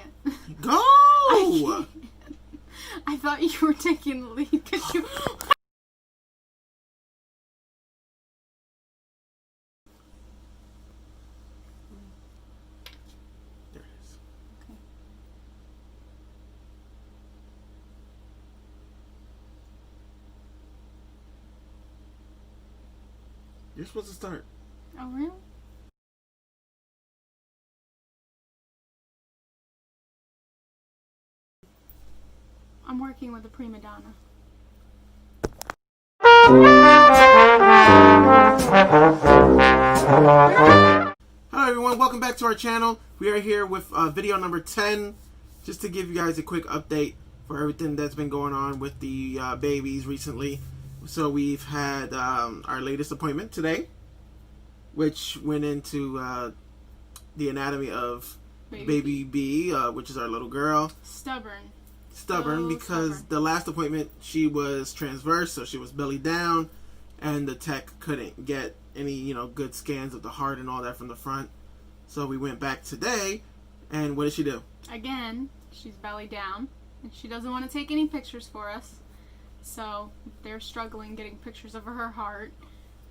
can't. Go! I can't. I thought you were taking the lead because you... There it is. Okay. You're supposed to start. Oh, really? I'm working with a prima donna. Hello everyone, welcome back to our channel. We are here with video number 10, just to give you guys a quick update for everything that's been going on with the babies recently. So we've had our latest appointment today, which went into the anatomy of baby B, which is our little girl. Stubborn Because stubborn. the last appointment she was transverse, so she was belly down, and the tech couldn't get any good scans of the heart and all that from the front. So we went back today, and what did she do? Again, she's belly down, and she doesn't want to take any pictures for us. So they're struggling getting pictures of her heart.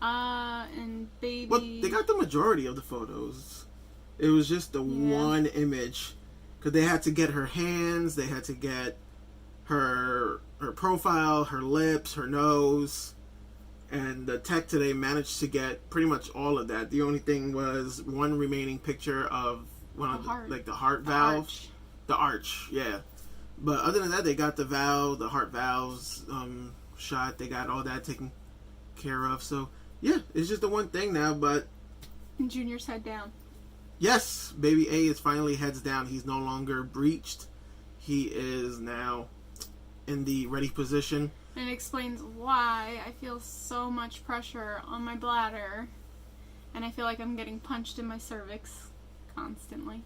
And baby... Well, they got the majority of the photos. It was just the one image. Because they had to get her hands, they had to get her profile, her lips, her nose. And the tech today managed to get pretty much all of that. The only thing was one remaining picture of one of the heart valve. The arch, yeah. But other than that, they got the valve, the heart valves shot. They got all that taken care of. So, yeah, it's just the one thing now, but... And Junior's head down. Yes, baby A is finally heads down. He's no longer breached. He is now in the ready position. And it explains why I feel so much pressure on my bladder. And I feel like I'm getting punched in my cervix constantly.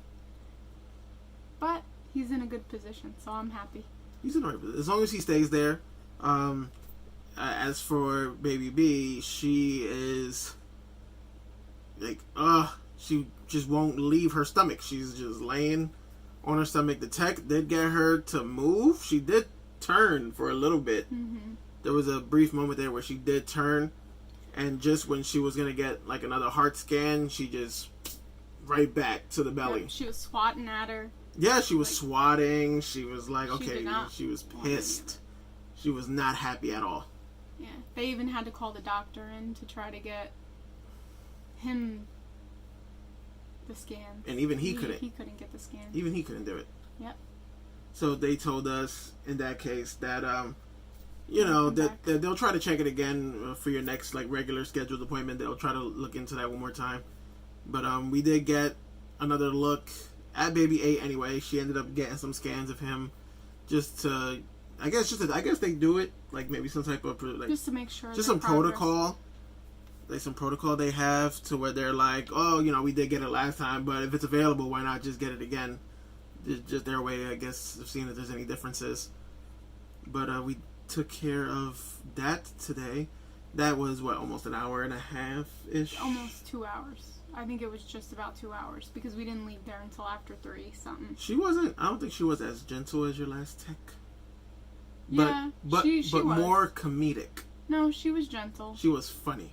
But he's in a good position, so I'm happy. He's in the right position. As long as he stays there. As for baby B, she is like, she just won't leave her stomach. She's just laying on her stomach. The tech did get her to move. She did turn for a little bit. Mm-hmm. There was a brief moment there where she did turn, and just when she was going to get like another heart scan, she just right back to the belly. Yep, she was swatting at her. Yeah, she was swatting. She was like, okay, she was pissed. pissed. She was not happy at all. Yeah, they even had to call the doctor in to try to get him the scan. And even he couldn't. He couldn't get the scan. Even he couldn't do it. Yep. So they told us in that case that that they'll try to check it again for your next like regular scheduled appointment. They'll try to look into that one more time. But we did get another look at baby A anyway. She ended up getting some scans of him just to I guess they do it like maybe some type of like just to make sure. Just some protocol. Like some protocol they have to where they're like, oh, we did get it last time, but if it's available, why not just get it again? It's just their way, I guess, of seeing if there's any differences. But we took care of that today. That was, almost an hour and a half-ish? Almost 2 hours. I think it was just about 2 hours because we didn't leave there until after 3 something. I don't think she was as gentle as your last tech. Yeah, but she was. More comedic. No, she was gentle. She was funny.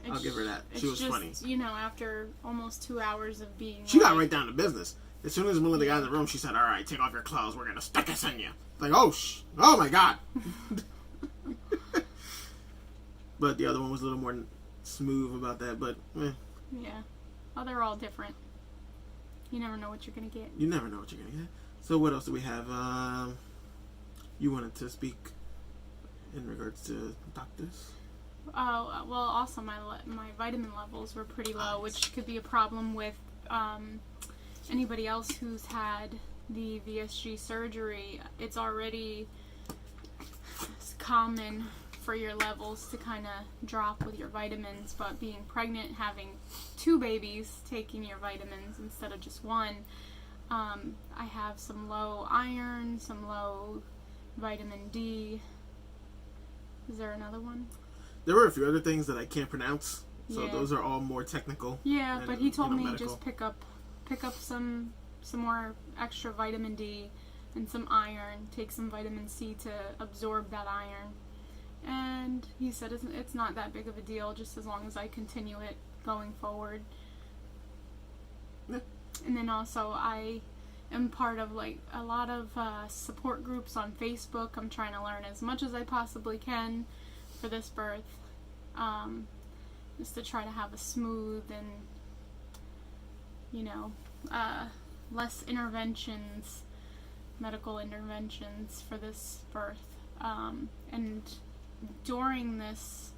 I'll give her that. She was funny. After almost 2 hours of being... She got right down to business. As soon as Melinda got in the room, she said, all right, take off your clothes. We're going to stick this in you. Like, oh my God. But the other one was a little more smooth about that, but Yeah. Well, they're all different. You never know what you're going to get. You never know what you're going to get. So what else do we have? You wanted to speak in regards to doctors? Oh, well, also my vitamin levels were pretty low, which could be a problem with anybody else who's had the VSG surgery. It's already common for your levels to kind of drop with your vitamins, but being pregnant, having 2 babies, taking your vitamins instead of just one, I have some low iron, some low vitamin D. Is there another one? There were a few other things that I can't pronounce, so Yeah. Those are all more technical. Yeah, but he told me medical. just pick up some some more extra vitamin D and some iron. Take some vitamin C to absorb that iron. And he said it's not that big of a deal, just as long as I continue it going forward. Yeah. And then also I am part of like a lot of support groups on Facebook. I'm trying to learn as much as I possibly can for this birth, just to try to have a smooth and, you know, less interventions, medical interventions for this birth. And during this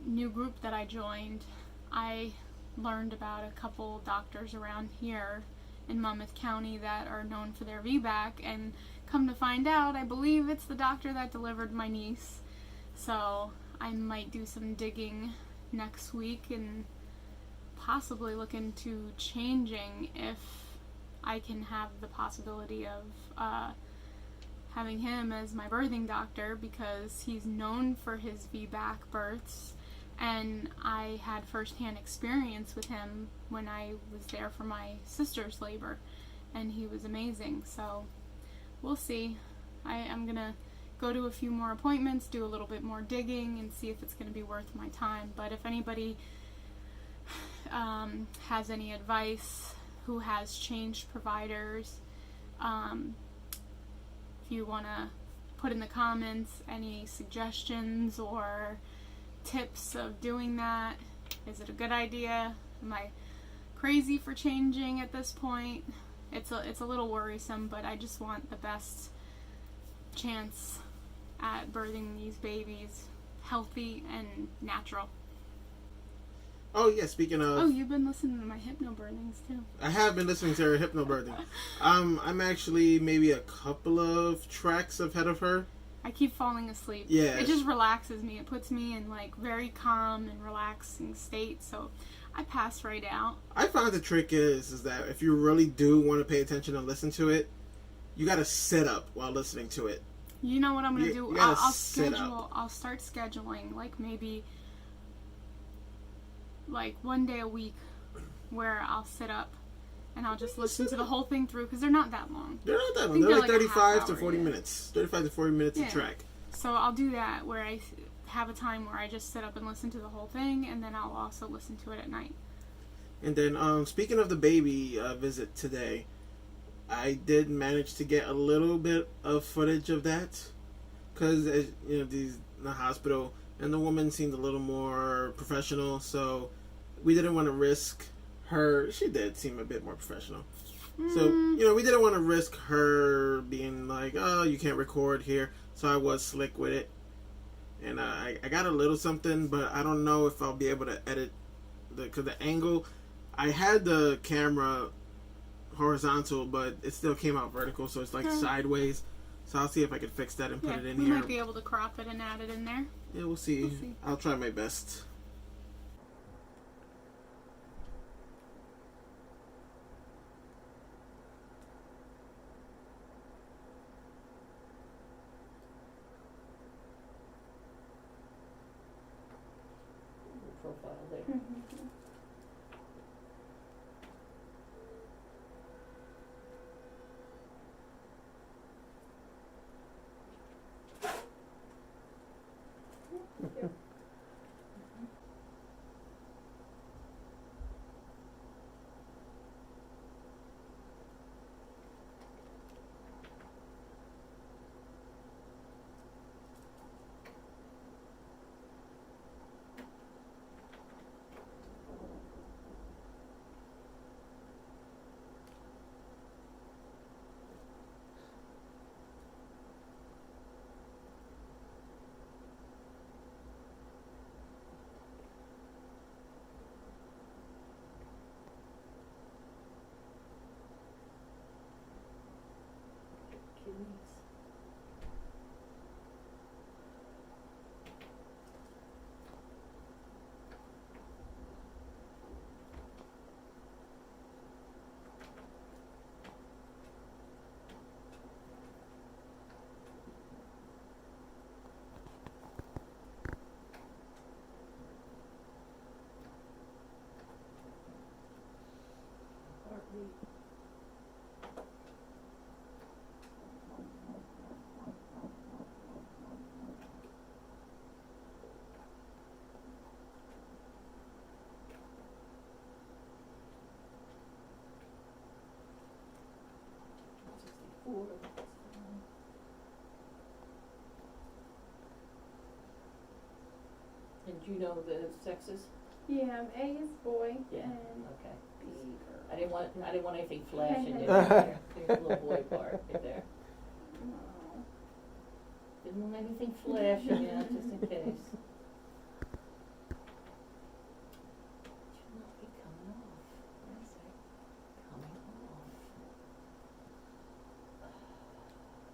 new group that I joined, I learned about a couple doctors around here in Monmouth County that are known for their VBAC, and come to find out, I believe it's the doctor that delivered my niece. So I might do some digging next week and possibly look into changing if I can have the possibility of having him as my birthing doctor, because he's known for his VBAC births, and I had first-hand experience with him when I was there for my sister's labor, and he was amazing. So we'll see. I'm gonna go to a few more appointments, do a little bit more digging, and see if it's gonna be worth my time. But if anybody has any advice, who has changed providers, if you want to put in the comments any suggestions or tips of doing that. Is it a good idea? Am I crazy for changing at this point? It's a little worrisome, but I just want the best chance at birthing these babies healthy and natural. Oh yeah, speaking of... Oh, you've been listening to my hypnobirthings too. I have been listening to her hypnobirthing. I'm actually maybe a couple of tracks ahead of her. I keep falling asleep. Yeah. It just relaxes me. It puts me in like very calm and relaxing state, so I pass right out. I find the trick is that if you really do want to pay attention and listen to it, you gotta sit up while listening to it. You know what I'm gonna do? You gotta I'll sit schedule. up. I'll start scheduling like maybe like one day a week where I'll sit up and I'll just listen to the whole thing through, because they're not that long. They're not that long. think They're like they're like a 35 half to hour, 40 yeah. minutes. 35 to 40 minutes Yeah. a track. So I'll do that where I have a time where I just sit up and listen to the whole thing, and then I'll also listen to it at night. And then, speaking of the baby visit today, I did manage to get a little bit of footage of that, because you know, in the hospital, and the woman seemed a little more professional, so we didn't want to risk her. She did seem a bit more professional. So, you know, we didn't want to risk her being like, oh, you can't record here. So I was slick with it. And I got a little something, but I don't know if I'll be able to edit because the angle. I had the camera horizontal, but it still came out vertical, so it's like sideways. So I'll see if I can fix that and put it in we here. might be able to crop it and add it in there. Yeah, we'll see. We'll see. I'll try my best. Profile there. 64. And do you know the sexes? Yeah, A is boy Yeah. and Okay. B girl. I didn't want anything flashing in there. There's a little boy part right there. Oh. Didn't want anything flashing, yeah, just in case. Should not be coming off. Where is it? Coming off.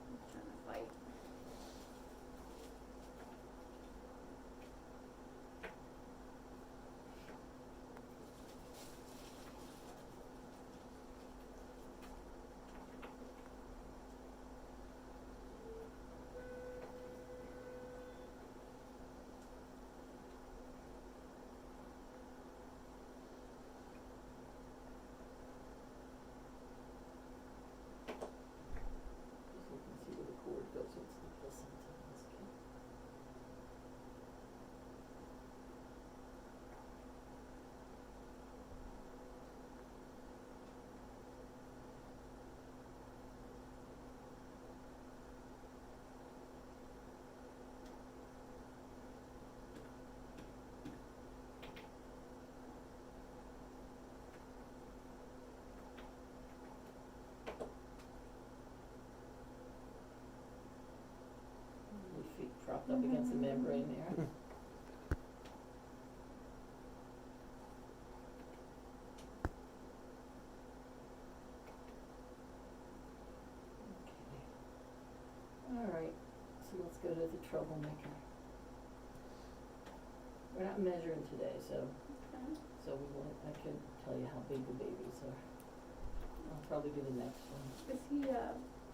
I'm trying to fight. Just looking to see where the cord goes. It's the placenta in this kid. Your feet propped up against the membrane there. Okay. Alright, so let's go to the troublemaker. We're not measuring today, so Okay. we won't, I couldn't tell you how big the babies are. I'll probably do the next one. Is he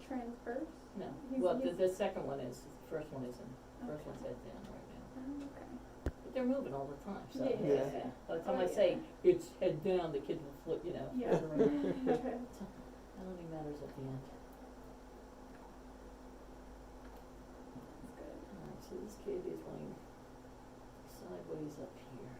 transverse? No, He's- well, he's- the second one is, the first one isn't. First one's head down right now. Oh, okay. But they're moving all the time, so. Yeah. Yeah. By the time Oh, I say it's head down, the kid will flip, you know. Yeah. flip around. That only matters at the end. That's good. Alright, so this kid is laying sideways up here.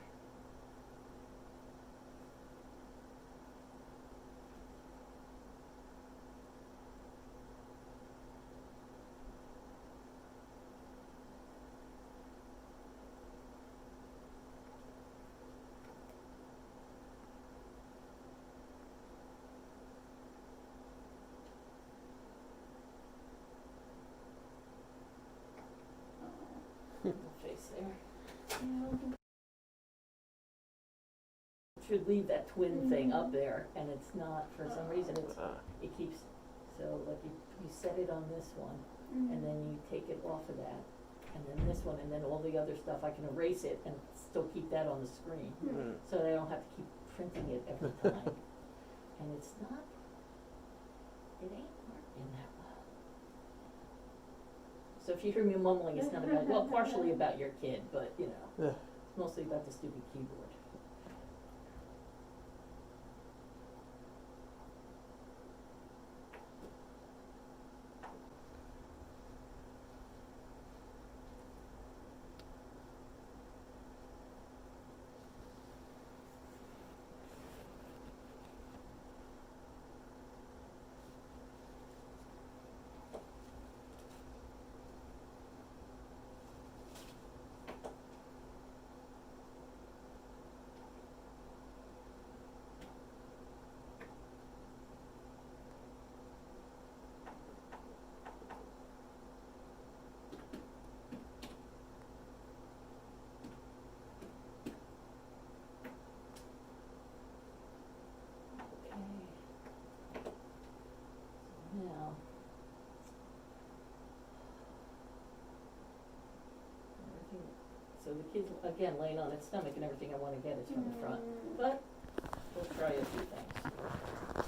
Oh. Little face there. Yeah. Should leave that twin thing up there, and it's not, for some reason, it keeps, so like you set it on this one, and then you take it off of that, and then this one, and then all the other stuff, I can erase it and still keep that on the screen, so that I don't have to keep printing it every time. And it's not, it ain't working that well. So if you hear me mumbling, it's not about, well, partially about your kid, but, you know, Yeah. it's mostly about the stupid keyboard. Now, everything, so the kid's again laying on its stomach, and everything I want to get is from the front. But we'll try a few things.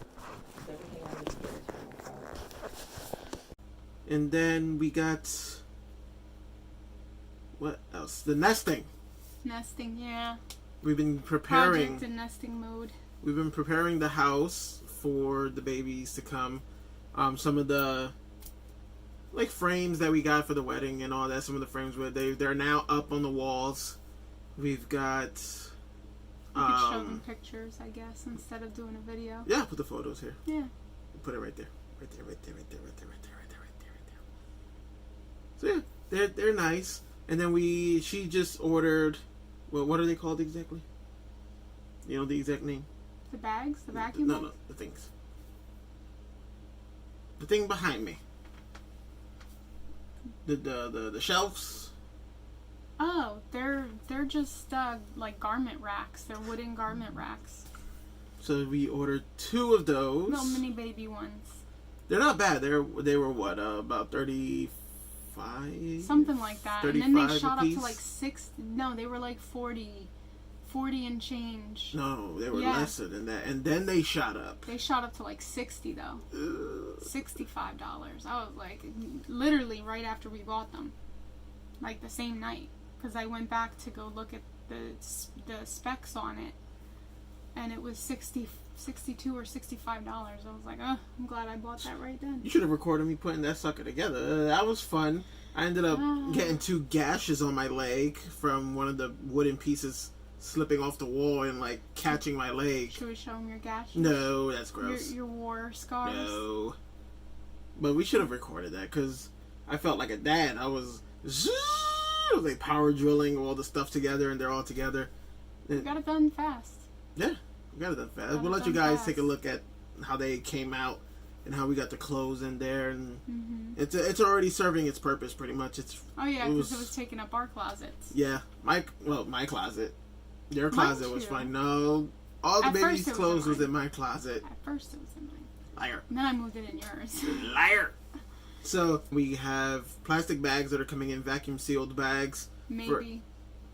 Everything I need to get is from the front. And then we got what else? The nesting. Nesting, yeah. We've been preparing. Project and nesting mode. We've been preparing the house for the babies to come. Some of the like frames that we got for the wedding and all that. Some of the frames where they're now up on the walls. We've got. You could show them pictures, I guess, instead of doing a video. Yeah, put the photos here. Yeah. Put it right there. Right there, right there, right there, right there, right there, right there, right there, right there. So yeah, they're nice. And then she just ordered, well, what are they called exactly? You know the exact name? The bags? The vacuum No, bags? the things. The thing behind me. The shelves. Oh, they're just like garment racks. They're wooden garment racks. So we ordered 2 of those. Little mini baby ones. They're not bad. They were what, about 35? Something like that. And then they shot up to apiece? like 6. No, they were like 40 and change. No, they were Yeah. lesser than that. And then they shot up. They shot up to like 60 though. $65. I was like, literally right after we bought them, like the same night, because I went back to go look at the specs on it, and it was $62 or $65. I was like, oh, I'm glad I bought that right then. You should have recorded me putting that sucker together. That was fun. I ended up getting 2 gashes on my leg from one of the wooden pieces slipping off the wall and like catching my leg. Should we show them your gashes? No, that's gross. Your war scars? No. But we should have recorded that because I felt like a dad. I was like power drilling all the stuff together, and they're all together. You got it done fast. Yeah, we got it done fast. Got We'll it let you done guys fast. take a look at how they came out and how we got the clothes in there, and it's already serving its purpose pretty much. Oh yeah, because it was taking up our closets. Yeah, my closet. Their closet was too. fine. No, all the At baby's first it was clothes in was mine. in my closet. At first it was in mine. Liar. And then I moved it in yours. Liar. So we have plastic bags that are coming in, vacuum sealed bags. Maybe.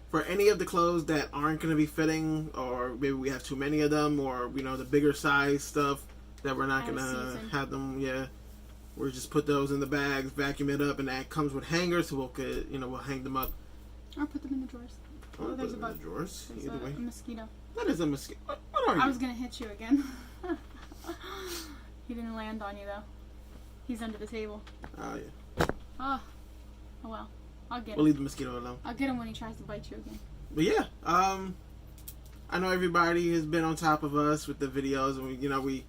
For any of the clothes that aren't going to be fitting, or maybe we have too many of them, or the bigger size stuff that we're not Out of going to season. have them. Yeah, we'll just put those in the bags, vacuum it up, and that comes with hangers, so we'll hang them up. Or put them in the drawers. Or put there's them a in the drawers. There's Either way, a mosquito. that is a mosquito. What are you? I was gonna hit you again. He didn't land on you though. He's under the table. Oh yeah. Oh well. I'll get We'll him. leave the mosquito alone. I'll get him when he tries to bite you again. But yeah, I know everybody has been on top of us with the videos, and we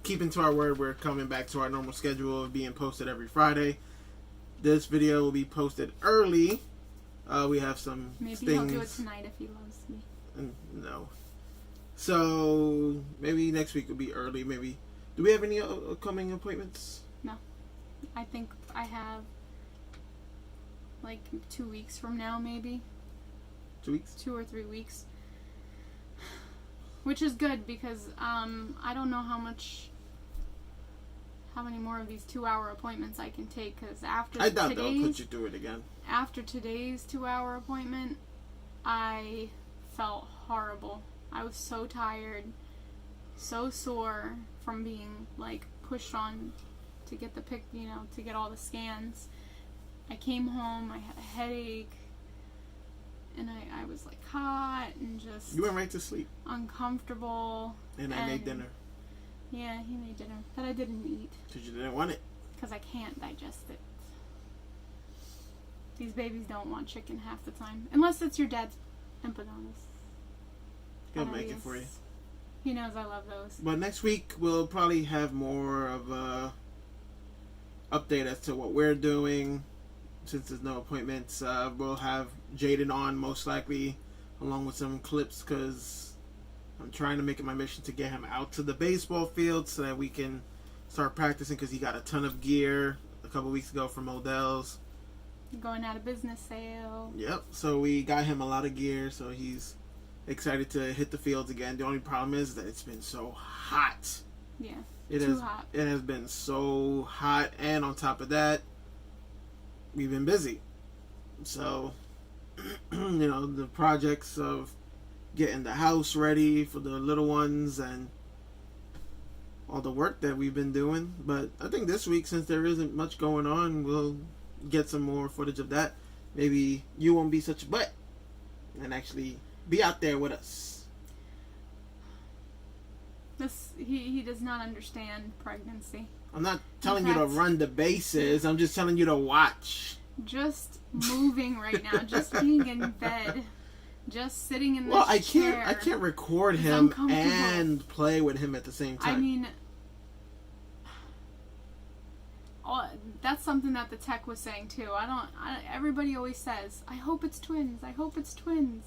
keeping to our word. We're coming back to our normal schedule of being posted every Friday. This video will be posted early. We have some Maybe things. he'll do it tonight if he loves me. No. So maybe next week will be early. Maybe. Do we have any upcoming appointments? I think I have like 2 weeks from now, maybe 2 weeks. 2 or 3 weeks, which is good because I don't know how many more of these 2-hour appointments I can take, because I doubt they'll put you through it again. after today's 2-hour appointment, I felt horrible. I was so tired, so sore from being like pushed on to get to get all the scans. I came home, I had a headache, and I was like hot and just You went right to sleep, uncomfortable. and I made dinner Yeah, he made dinner that I didn't eat because you didn't want it. because I can't digest it. These babies don't want chicken half the time, unless it's your dad's empanadas. He'll make it for you. He knows I love those. But next week we'll probably have more of a update as to what we're doing. Since there's no appointments, we'll have Jaden on most likely, along with some clips, because I'm trying to make it my mission to get him out to the baseball field so that we can start practicing, because he got a ton of gear a couple weeks ago from Odell's. Going out of business sale. Yep, so we got him a lot of gear, so he's excited to hit the fields again. The only problem is that it's been so hot. Yeah, It too hot. It has been so hot, and on top of that, we've been busy. So, the projects of getting the house ready for the little ones and all the work that we've been doing. But I think this week, since there isn't much going on, we'll get some more footage of that. Maybe you won't be such a butt and actually be out there with us. This he does not understand pregnancy. I'm not telling you to fact- run the bases. I'm just telling you to watch. Just moving right now, just being in bed, just sitting in this Well, I chair. can't record is him uncomfortable. and play with him at the same time. I mean, that's something that the tech was saying too. Everybody always says, I hope it's twins. I hope it's twins.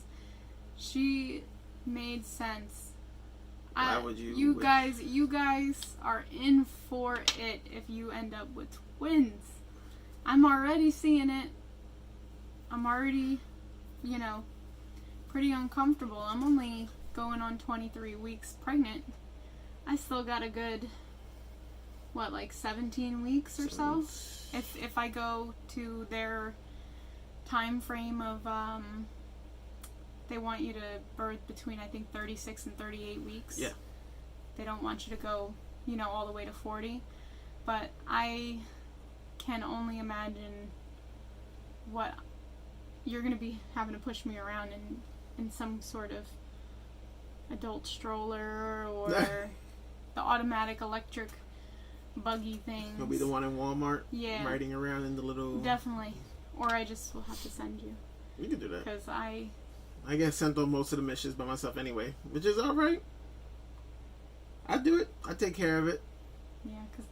She made sense. Why would you wish? You guys are in for it if you end up with twins. I'm already seeing it. I'm already, pretty uncomfortable. I'm only going on 23 weeks pregnant. I still got a good, 17 weeks or so? If I go to their time frame of, they want you to birth between, I think, 36 and 38 weeks. Yeah. They don't want you to go, all the way to 40. But I can only imagine what you're going to be having to push me around in some sort of adult stroller or the automatic electric buggy thing. You'll be the one in Walmart, yeah, riding around in the little. Definitely. Or I just will have to send you. You can do that. Because I get sent on most of the missions by myself anyway, which is all right. I do it. I take care of it. Yeah, because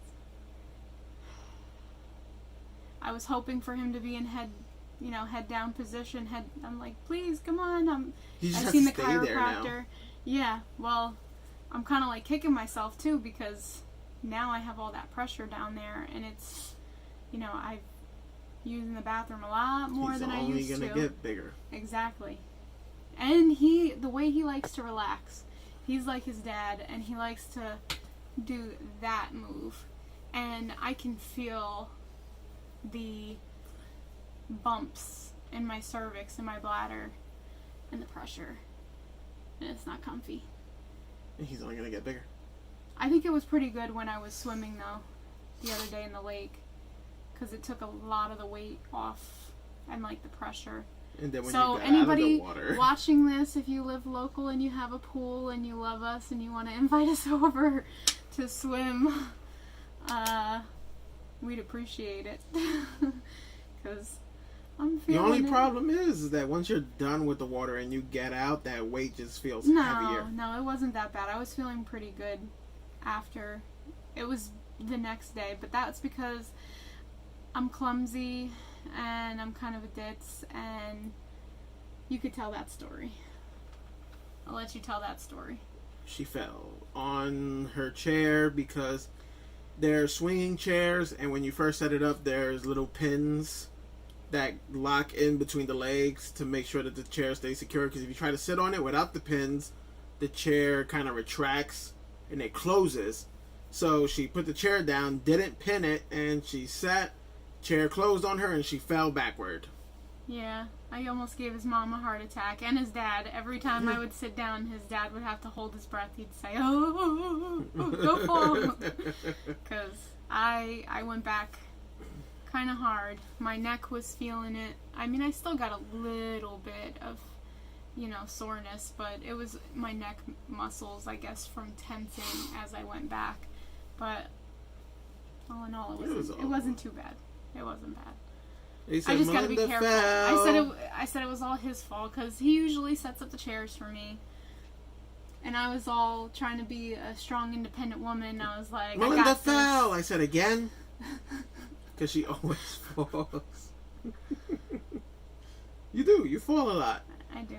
I was hoping for him to be in head down position. I'm like, please, come on. I've seen the chiropractor. Yeah, well, I'm kind of like kicking myself too because now I have all that pressure down there, and it's, I've using the bathroom a lot more than I used to. He's only gonna get bigger. Exactly. And the way he likes to relax, he's like his dad, and he likes to do that move. And I can feel the bumps in my cervix and my bladder and the pressure. And it's not comfy. He's only gonna get bigger. I think it was pretty good when I was swimming, though, the other day in the lake. Because it took a lot of the weight off and, the pressure. And then when so you got anybody out of the water, watching this, if you live local and you have a pool and you love us and you want to invite us over to swim, we'd appreciate it. Because I'm feeling the only it. problem is that once you're done with the water and you get out, that weight just feels heavier. No, it wasn't that bad. I was feeling pretty good after. It was the next day, but that's because I'm clumsy and I'm kind of a ditz, and you could tell that story. I'll let you tell that story. She fell on her chair because they're swinging chairs, and when you first set it up, there's little pins that lock in between the legs to make sure that the chair stays secure, because if you try to sit on it without the pins, the chair kind of retracts and it closes. So she put the chair down, didn't pin it, and she sat, chair closed on her, and she fell backward. Yeah, I almost gave his mom a heart attack, and his dad. Every time I would sit down, his dad would have to hold his breath. He'd say, oh, don't fall. Because I went back kind of hard. My neck was feeling it. I mean, I still got a little bit of, soreness, but it was my neck muscles, I guess, from tensing as I went back. But all in all, it wasn't too bad. It wasn't bad. I just gotta be careful. I said it was all his fault because he usually sets up the chairs for me, and I was all trying to be a strong, independent woman. I was like, Melinda fell. I said again, because she always falls. You do. You fall a lot. I do.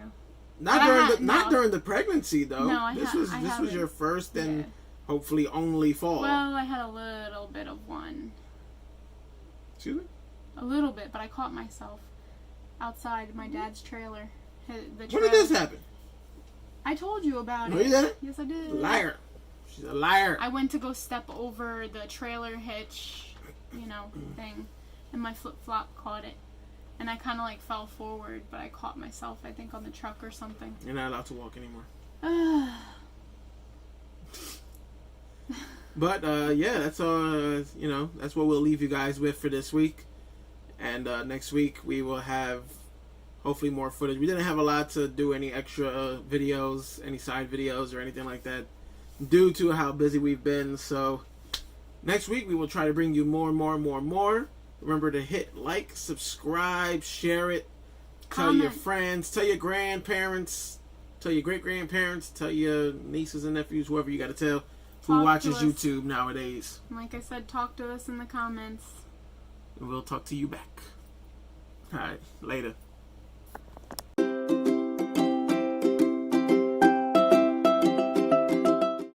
Not during the pregnancy though. No, this was your first and hopefully only fall. Well, I had a little bit of one. Excuse me? A little bit, but I caught myself outside my dad's trailer. When did this happen? I told you about it. No, you didn't? Yes, I did. Liar. She's a liar. I went to go step over the trailer hitch, thing, and my flip-flop caught it. And I kind of fell forward, but I caught myself, I think, on the truck or something. You're not allowed to walk anymore. But, that's that's what we'll leave you guys with for this week. And next week we will have hopefully more footage. We didn't have a lot to do any extra videos, any side videos or anything like that due to how busy we've been. So next week we will try to bring you more. Remember to hit like, subscribe, share it, tell your friends, tell your grandparents, tell your great-grandparents, tell your nieces and nephews, whoever you got to tell who watches YouTube nowadays. Like I said, talk to us in the comments. And we'll talk to you back. All right, later.